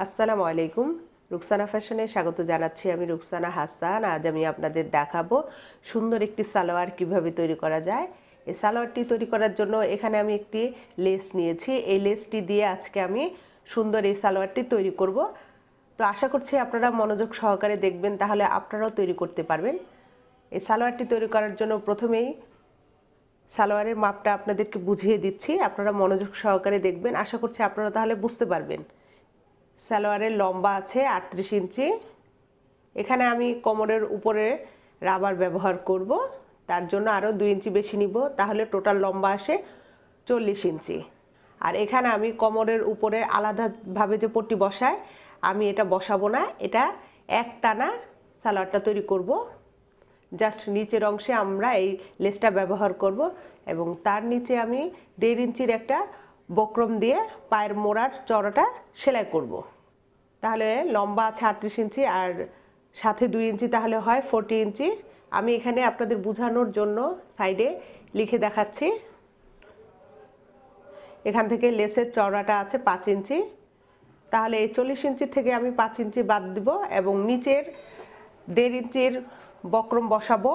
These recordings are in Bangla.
আসসালামু আলাইকুম। রুকসানা ফ্যাশনে স্বাগত জানাচ্ছি। আমি রুকসানা হাসান। আজ আমি আপনাদের দেখাবো সুন্দর একটি সালোয়ার কিভাবে তৈরি করা যায়। এই সালোয়ারটি তৈরি করার জন্য এখানে আমি একটি লেস নিয়েছি। এই লেসটি দিয়ে আজকে আমি সুন্দর এই সালোয়ারটি তৈরি করব। তো আশা করছি আপনারা মনোযোগ সহকারে দেখবেন, তাহলে আপনারাও তৈরি করতে পারবেন। এই সালোয়ারটি তৈরি করার জন্য প্রথমেই সালোয়ারের মাপটা আপনাদেরকে বুঝিয়ে দিচ্ছি, আপনারা মনোযোগ সহকারে দেখবেন। আশা করছি আপনারা তাহলে বুঝতে পারবেন। সালোয়ারের লম্বা আছে 38 ইঞ্চি। এখানে আমি কোমরের উপরে রাবার ব্যবহার করব, তার জন্য আরও 2 ইঞ্চি বেশি নিব, তাহলে টোটাল লম্বা আসে 40 ইঞ্চি। আর এখানে আমি কোমরের উপরে আলাদাভাবে যে পট্টি বসায়, আমি এটা বসাবো না, এটা এক টানা সালোয়ারটা তৈরি করব। জাস্ট নিচের অংশে আমরা এই লেসটা ব্যবহার করব এবং তার নিচে আমি 1.5 ইঞ্চির একটা বক্রম দিয়ে পায়ের মোড়ার চওড়াটা সেলাই করব। তাহলে লম্বা আছে 38 ইঞ্চি আর সাথে 2 ইঞ্চি, তাহলে হয় 40 ইঞ্চি। আমি এখানে আপনাদের বোঝানোর জন্য সাইডে লিখে দেখাচ্ছি। এখান থেকে লেসের চওড়াটা আছে 5 ইঞ্চি, তাহলে এই 40 ইঞ্চি থেকে আমি 5 ইঞ্চি বাদ দিব এবং নিচের 1.5 ইঞ্চির বক্রম বসাবো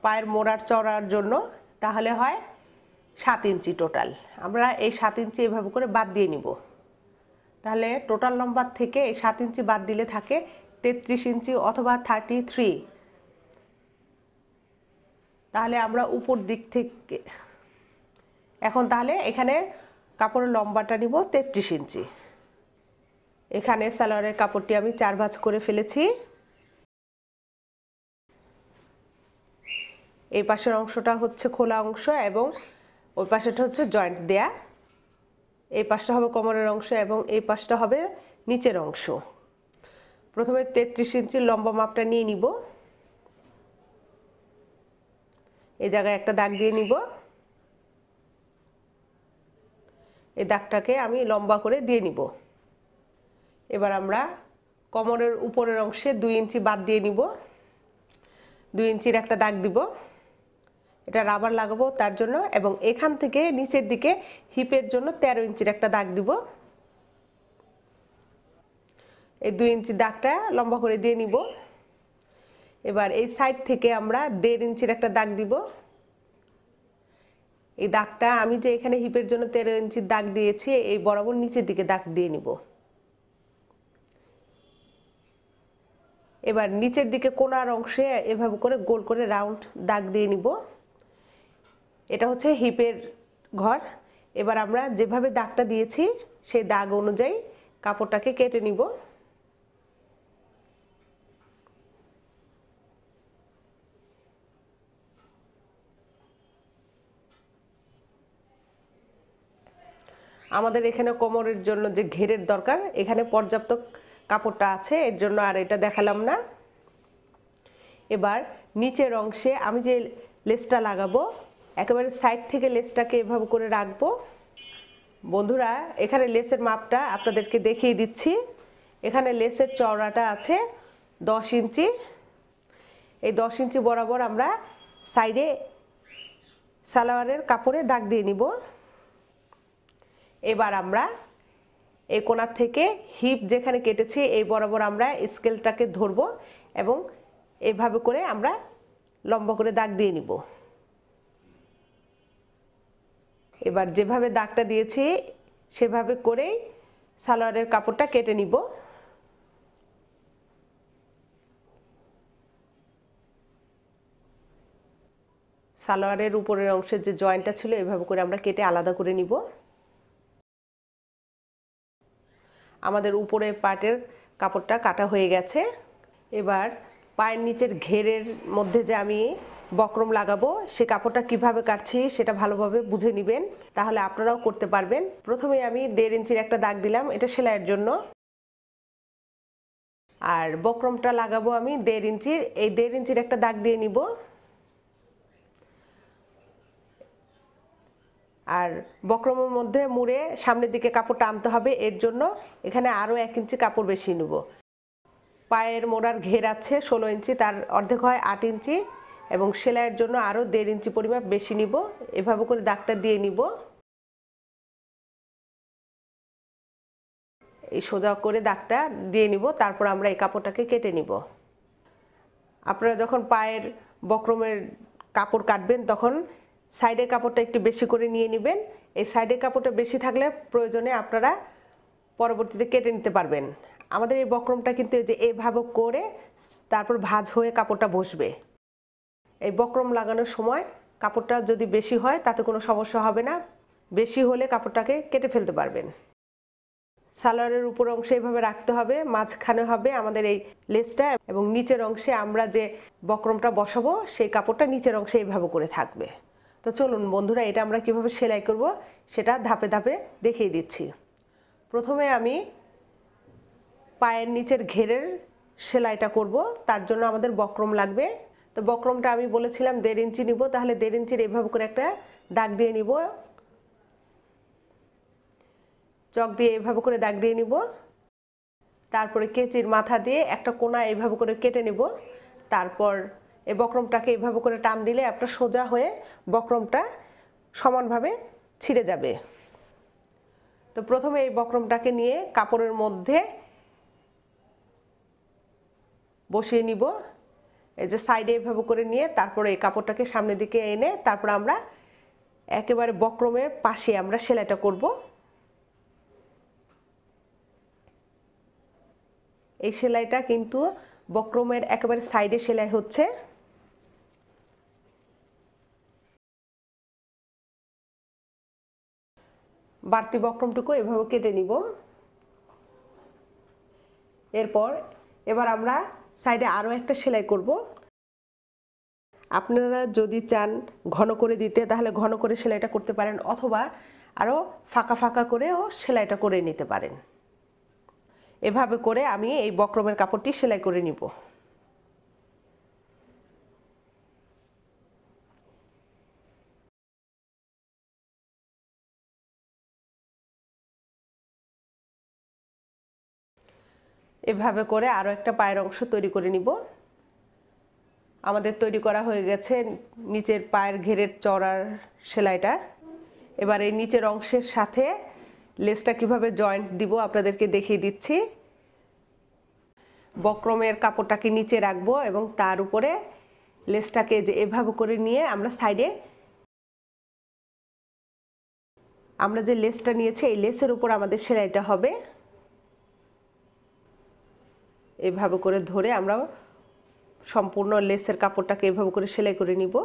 পায়ের মোড়ার চওড়ার জন্য, তাহলে হয় 7 ইঞ্চি টোটাল। আমরা এই 7 ইঞ্চি এভাবে করে বাদ দিয়ে নিব। তাহলে টোটাল লম্বা থেকে এই 7 ইঞ্চি বাদ দিলে থাকে 33 ইঞ্চি অথবা 33। তাহলে আমরা উপর দিক থেকে এখন তাহলে এখানে কাপড়ের লম্বাটা নিব 33 ইঞ্চি। এখানে সালোয়ারের কাপড়টি আমি 4 ভাঁজ করে ফেলেছি। এই পাশের অংশটা হচ্ছে খোলা অংশ এবং ওই পাশেটা হচ্ছে জয়েন্ট দেয়া। এই পাশটা হবে কোমরের অংশ এবং এই পাশটা হবে নিচের অংশ। প্রথমে 33 ইঞ্চির লম্বা মাপটা নিয়ে নিব। এই জায়গায় একটা দাগ দিয়ে নিব। এই দাগটাকে আমি লম্বা করে দিয়ে নিব। এবার আমরা কোমরের উপরের অংশে 2 ইঞ্চি বাদ দিয়ে নিব। 2 ইঞ্চির একটা দাগ দিব, এটা রাবার লাগাবো তার জন্য, এবং এখান থেকে নিচের দিকে হিপের জন্য 13 ইঞ্চির একটা দাগ দিব। এই 2 ইঞ্চি দাগটা লম্বা করে দিয়ে নিব। এবার এই সাইড থেকে আমরা 1.5 ইঞ্চির একটা দাগ দিব। এই দাগটা আমি যে এখানে হিপের জন্য 13 ইঞ্চির দাগ দিয়েছি, এই বরাবর নিচের দিকে দাগ দিয়ে নিব। এবার নিচের দিকে কোণার অংশে এভাবে করে গোল করে রাউন্ড দাগ দিয়ে নিব। এটা হচ্ছে হিপের ঘর। এবার আমরা যেভাবে দাগটা দিয়েছি সেই দাগ অনুযায়ী কাপড়টাকে কেটে নিব। আমাদের এখানে কোমরের জন্য যে ঘেরের দরকার, এখানে পর্যাপ্ত কাপড়টা আছে, এর জন্য আর এটা দেখালাম না। এবার নিচের অংশে আমি যে লেসটা লাগাবো, একেবারে সাইড থেকে লেসটাকে এভাবে করে রাখবো। বন্ধুরা, এখানে লেসের মাপটা আপনাদেরকে দেখিয়ে দিচ্ছি। এখানে লেসের চওড়াটা আছে 10 ইঞ্চি। এই 10 ইঞ্চি বরাবর আমরা সাইডে সালোয়ারের কাপড়ে দাগ দিয়ে নিব। এবার আমরা এই কোণার থেকে হিপ যেখানে কেটেছি এই বরাবর আমরা স্কেলটাকে ধরব এবং এভাবে করে আমরা লম্বা করে দাগ দিয়ে নিব। এবার যেভাবে দাগটা দিয়েছি সেভাবে করেই সালোয়ারের কাপড়টা কেটে নিব। সালোয়ারের উপরের অংশের যে জয়েন্টটা ছিল এভাবে করে আমরা কেটে আলাদা করে নিব। আমাদের উপরের পার্টের কাপড়টা কাটা হয়ে গেছে। এবার পায়ের নিচের ঘেরের মধ্যে যে আমি বক্রম লাগাবো সে কাপড়টা কিভাবে কাটছি সেটা ভালোভাবে বুঝে নেবেন, তাহলে আপনারাও করতে পারবেন। প্রথমে আমি 1.5 ইঞ্চির একটা দাগ দিলাম, এটা সেলাইয়ের জন্য। আর বক্রমটা লাগাবো আমি 1.5 ইঞ্চির, এই 1.5 ইঞ্চির একটা দাগ দিয়ে নিব। আর বক্রমের মধ্যে মুড়ে সামনের দিকে কাপড়টা আনতে হবে, এর জন্য এখানে আরও 1 ইঞ্চি কাপড় বেশি নেব। পায়ের মোড়ার ঘের আছে 16 ইঞ্চি, তার অর্ধেক হয় 8 ইঞ্চি, এবং সেলাইয়ের জন্য আরও 1.5 ইঞ্চি পরিমাপ বেশি নিব। এভাবে করে দাগটা দিয়ে নিব। এই সোজা করে দাগটা দিয়ে নিব, তারপর আমরা এই কাপড়টাকে কেটে নিব। আপনারা যখন পায়ের বক্রমের কাপড় কাটবেন তখন সাইডের কাপড়টা একটু বেশি করে নিয়ে নেবেন। এই সাইডের কাপড়টা বেশি থাকলে প্রয়োজনে আপনারা পরবর্তীতে কেটে নিতে পারবেন। আমাদের এই বক্রমটা কিন্তু এই যে এইভাবে করে তারপর ভাঁজ হয়ে কাপড়টা বসবে। এই বক্রম লাগানোর সময় কাপড়টা যদি বেশি হয় তাতে কোনো সমস্যা হবে না, বেশি হলে কাপড়টাকে কেটে ফেলতে পারবেন। সালোয়ারের উপর অংশে এইভাবে রাখতে হবে, মাঝখানে হবে আমাদের এই লেসটা এবং নিচের অংশে আমরা যে বক্রমটা বসাবো সেই কাপড়টা নিচের অংশে এইভাবে করে থাকবে। তো চলুন বন্ধুরা, এটা আমরা কিভাবে সেলাই করব সেটা ধাপে ধাপে দেখিয়ে দিচ্ছি। প্রথমে আমি পায়ের নিচের ঘেরের সেলাইটা করব, তার জন্য আমাদের বক্রম লাগবে। তো বক্রমটা আমি বলেছিলাম 1.5 ইঞ্চি নিব, তাহলে 1.5 ইঞ্চির এইভাবে করে একটা দাগ দিয়ে নিব, চক দিয়ে এইভাবে করে দাগ দিয়ে নিব। তারপরে কেচির মাথা দিয়ে একটা কোণা এইভাবে করে কেটে নিব। তারপর এই বক্রমটাকে এইভাবে করে টান দিলে একটা সোজা হয়ে বক্রমটা সমানভাবে ছিঁড়ে যাবে। তো প্রথমে এই বক্রমটাকে নিয়ে কাপড়ের মধ্যে বসিয়ে নিব, এই যে সাইডে এইভাবে করে নিয়ে তারপরে এই কাপড়টাকে সামনের দিকে এনে তারপর আমরা একেবারে বক্রমের পাশে আমরা সেলাইটা করব। এই সেলাইটা কিন্তু বক্রমের একেবারে সাইডে সেলাই হচ্ছে। বাড়তি বক্রমটুকু এভাবে কেটে নিব। এবার আমরা সাইডে আরও একটা সেলাই করব। আপনারা যদি চান ঘন করে দিতে তাহলে ঘন করে সেলাইটা করতে পারেন, অথবা আরও ফাঁকা ফাঁকা করেও সেলাইটা করে নিতে পারেন। এভাবে করে আমি এই বক্রমের কাপড়টি সেলাই করে নিব। এভাবে করে আরও একটা পায়ের অংশ তৈরি করে নিব। আমাদের তৈরি করা হয়ে গেছে নিচের পায়ের ঘেরের চড়ার সেলাইটা। এবার এই নিচের অংশের সাথে লেসটা কিভাবে জয়েন্ট দিব আপনাদেরকে দেখিয়ে দিচ্ছি। বক্রমের কাপড়টাকে নিচে রাখবো এবং তার উপরে লেসটাকে যে এভাবে করে নিয়ে আমরা সাইডে আমরা যে লেসটা নিয়েছি এই লেসের উপর আমাদের সেলাইটা হবে। এভাবে করে ধরে আমরা সম্পূর্ণ লেসের কাপড়টাকে এভাবে করে সেলাই করে নিব।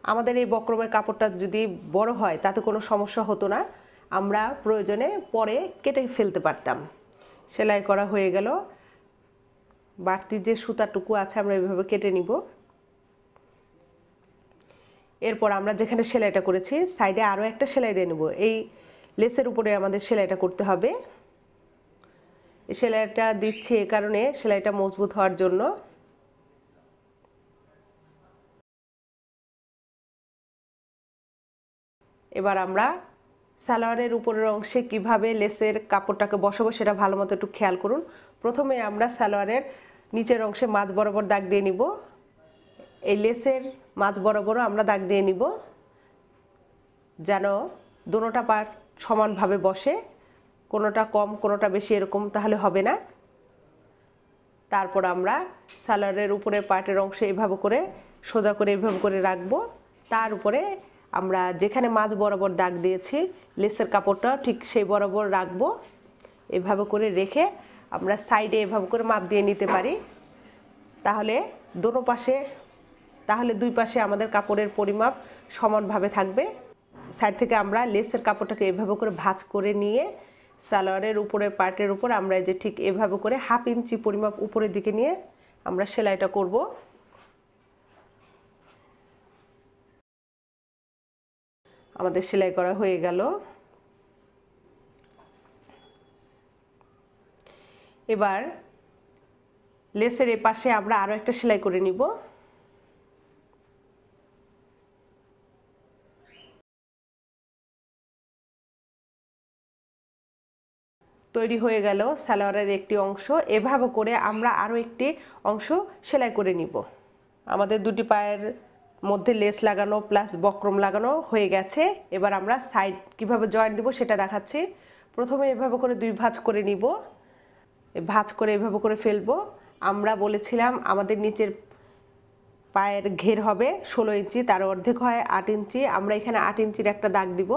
আমাদের এই বক্রমের কাপড়টা যদি বড় হয় তাতে কোনো সমস্যা হতো না, আমরা প্রয়োজনে পরে কেটে ফেলতে পারতাম। সেলাই করা হয়ে গেল, বাড়তি যে সুতাটুকু আছে আমরা এভাবে কেটে নিব। এরপর আমরা যেখানে সেলাইটা করেছি সাইডে আরও একটা সেলাই দিয়ে নেব। এই লেসের উপরে আমাদের সেলাইটা করতে হবে। এই সেলাইটা দিচ্ছি এ কারণে সেলাইটা মজবুত হওয়ার জন্য। এবার আমরা সালোয়ারের উপরের অংশে কিভাবে লেসের কাপড়টাকে বসাবো সেটা ভালো মতো একটু খেয়াল করুন। প্রথমে আমরা সালোয়ারের নিচের অংশে মাঝ বরাবর দাগ দিয়ে নিব। এই লেসের মাঝ বরাবরও আমরা দাগ দিয়ে নিব যেন দোনোটা পার্ট সমানভাবে বসে, কোনোটা কম কোনোটা বেশি এরকম তাহলে হবে না। তারপর আমরা সালোয়ারের উপরের পার্টের অংশে এভাবে করে সোজা করে এভাবে করে রাখবো। তার উপরে আমরা যেখানে মাঝ বরাবর দাগ দিয়েছি লেসের কাপড়টা ঠিক সেই বরাবর রাখবো। এভাবে করে রেখে আমরা সাইডে এভাবে করে মাপ দিয়ে নিতে পারি, তাহলে দুই পাশে আমাদের কাপড়ের পরিমাপ সমানভাবে থাকবে। সাইড থেকে আমরা লেসের কাপড়টাকে এভাবে করে ভাঁজ করে নিয়ে সালোয়ারের উপরের পার্টের উপর আমরা যে ঠিক এভাবে করে 1/2 ইঞ্চি পরিমাপ উপরের দিকে নিয়ে আমরা সেলাইটা করব। আমাদের সেলাই করা হয়ে গেল। এবার লেসের এই পাশে আমরা আরও একটা সেলাই করে নিব। তৈরি হয়ে গেল সালোয়ারের একটি অংশ। এভাবে করে আমরা আরও একটি অংশ সেলাই করে নিব। আমাদের দুটি পায়ের মধ্যে লেস লাগানো প্লাস বক্রম লাগানো হয়ে গেছে। এবার আমরা সাইড কিভাবে জয়েন্ট দিব সেটা দেখাচ্ছি। প্রথমে এভাবে করে 2 ভাঁজ করে নিব, ভাঁজ করে এভাবে করে ফেলবো। আমরা বলেছিলাম আমাদের নিচের পায়ের ঘের হবে 16 ইঞ্চি, তার অর্ধেক হয় 8 ইঞ্চি। আমরা এখানে 8 ইঞ্চির একটা দাগ দিব।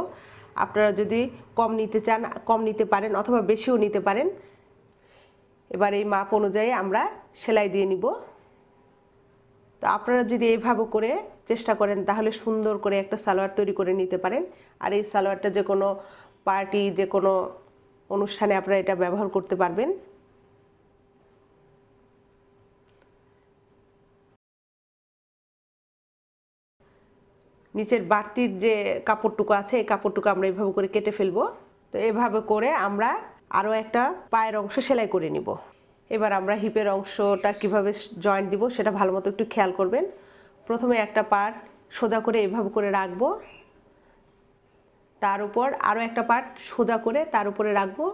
আপনারা যদি কম নিতে চান কম নিতে পারেন অথবা বেশিও নিতে পারেন। এবার এই মাপ অনুযায়ী আমরা সেলাই দিয়ে নিব। তো আপনারা যদি এইভাবে করে চেষ্টা করেন তাহলে সুন্দর করে একটা সালোয়ার তৈরি করে নিতে পারেন। আর এই সালোয়ারটা যে কোনো পার্টি যে কোনো অনুষ্ঠানে আপনারা এটা ব্যবহার করতে পারবেন। নিচের বাড়তির যে কাপড়টুকু আছে এই কাপড়টুকু আমরা এইভাবে করে কেটে ফেলবো। তো এভাবে করে আমরা আরও একটা পায়ের অংশ সেলাই করে নিব। এবার আমরা হিপের অংশটা কিভাবে জয়েন্ট দিব সেটা ভালো মতো একটু খেয়াল করবেন। প্রথমে একটা পার্ট সোজা করে এভাবে করে রাখবো, তার উপর আরও একটা পার্ট সোজা করে তার উপরে রাখবো।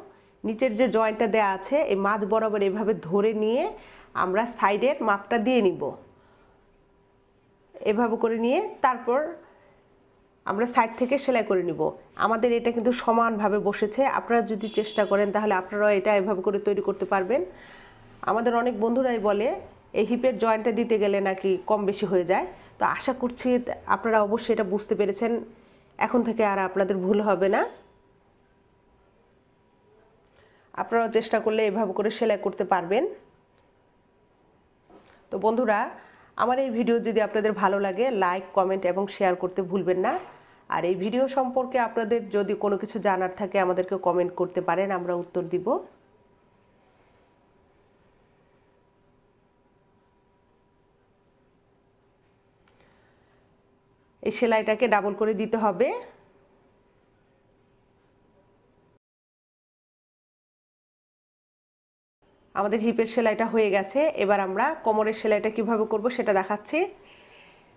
নিচের যে জয়েন্টটা দেওয়া আছে এই মাঝ বরাবর এভাবে ধরে নিয়ে আমরা সাইডের মাপটা দিয়ে নিব। এভাবে করে নিয়ে তারপর আমরা সাইড থেকে সেলাই করে নিব। আমাদের এটা কিন্তু সমানভাবে বসেছে। আপনারা যদি চেষ্টা করেন তাহলে আপনারাও এটা এভাবে করে তৈরি করতে পারবেন। আমাদের অনেক বন্ধুরাই বলে এই হিপের জয়েন্টটা দিতে গেলে নাকি কম বেশি হয়ে যায়। তো আশা করছি আপনারা অবশ্যই এটা বুঝতে পেরেছেন। এখন থেকে আর আপনাদের ভুল হবে না। আপনারাও চেষ্টা করলে এভাবে করে সেলাই করতে পারবেন। তো বন্ধুরা, আমার এই ভিডিও যদি আপনাদের ভালো লাগে লাইক কমেন্ট এবং শেয়ার করতে ভুলবেন না। আর এই ভিডিও সম্পর্কে আপনাদের যদি কোনো কিছু জানার থাকে আমাদেরকে কমেন্ট করতে পারেন, আমরা উত্তর দিব। এই সেলাইটাকে ডাবল করে দিতে হবে। আমাদের হিপের সেলাইটা হয়ে গেছে। এবার আমরা কোমরের সেলাইটা কিভাবে করব সেটা দেখাচ্ছি।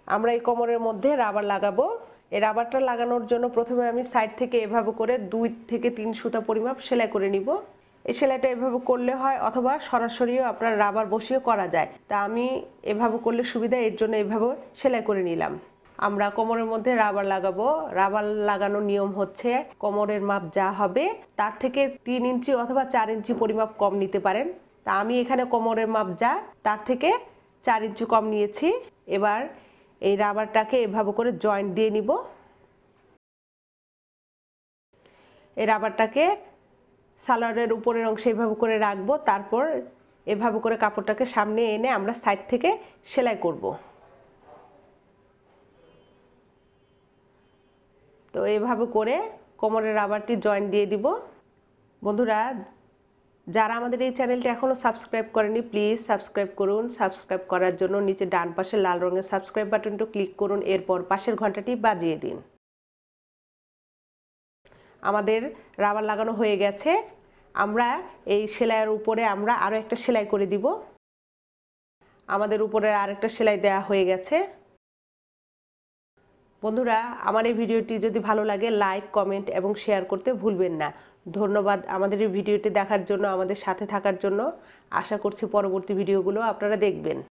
আমরা এই কোমরের মধ্যে রাবার লাগাবো। এই রাবারটা লাগানোর জন্য প্রথমে আমি সাইড থেকে এভাবে করে 2 থেকে 3 সুতা পরিমাপ সেলাই করে নিব। এই সেলাইটা এভাবে করলে হয় অথবা সরাসরিও আপনার রাবার বসিয়ে করা যায়। তা আমি এভাবে করলে সুবিধা, এর জন্য এভাবে সেলাই করে নিলাম। আমরা কোমরের মধ্যে রাবার লাগাবো। রাবার লাগানোর নিয়ম হচ্ছে কোমরের মাপ যা হবে তার থেকে 3 ইঞ্চি অথবা 4 ইঞ্চি পরিমাপ কম নিতে পারেন। তা আমি এখানে কোমরের মাপ যা তার থেকে 4 ইঞ্চি কম নিয়েছি। এবার এই রাবারটাকে এভাবে করে জয়েন্ট দিয়ে নিব। এই রাবারটাকে সালোয়ারের উপরের অংশে এভাবে করে রাখবো। তারপর এভাবে করে কাপড়টাকে সামনে এনে আমরা সাইড থেকে সেলাই করব। তো এভাবে করে কোমরের রাবারটি জয়েন্ট দিয়ে দিব। বন্ধুরা, যারা আমাদের এই চ্যানেলটি এখনও সাবস্ক্রাইব করেনি প্লিজ সাবস্ক্রাইব করুন। সাবস্ক্রাইব করার জন্য নিচে ডান পাশে লাল রঙের সাবস্ক্রাইব বাটনটা ক্লিক করুন, এরপর পাশের ঘন্টাটি বাজিয়ে দিন। আমাদের রাবার লাগানো হয়ে গেছে। আমরা এই সেলাইয়ের উপরে আমরা আরও একটা সেলাই করে দিব। আমাদের উপরে আরেকটা সেলাই দেওয়া হয়ে গেছে। বন্ধুরা, আমার এই ভিডিওটি যদি ভালো লাগে লাইক কমেন্ট এবং শেয়ার করতে ভুলবেন না। ধন্যবাদ আমাদের এই ভিডিওটি দেখার জন্য, আমাদের সাথে থাকার জন্য। আশা করছি পরবর্তী ভিডিওগুলো আপনারা দেখবেন।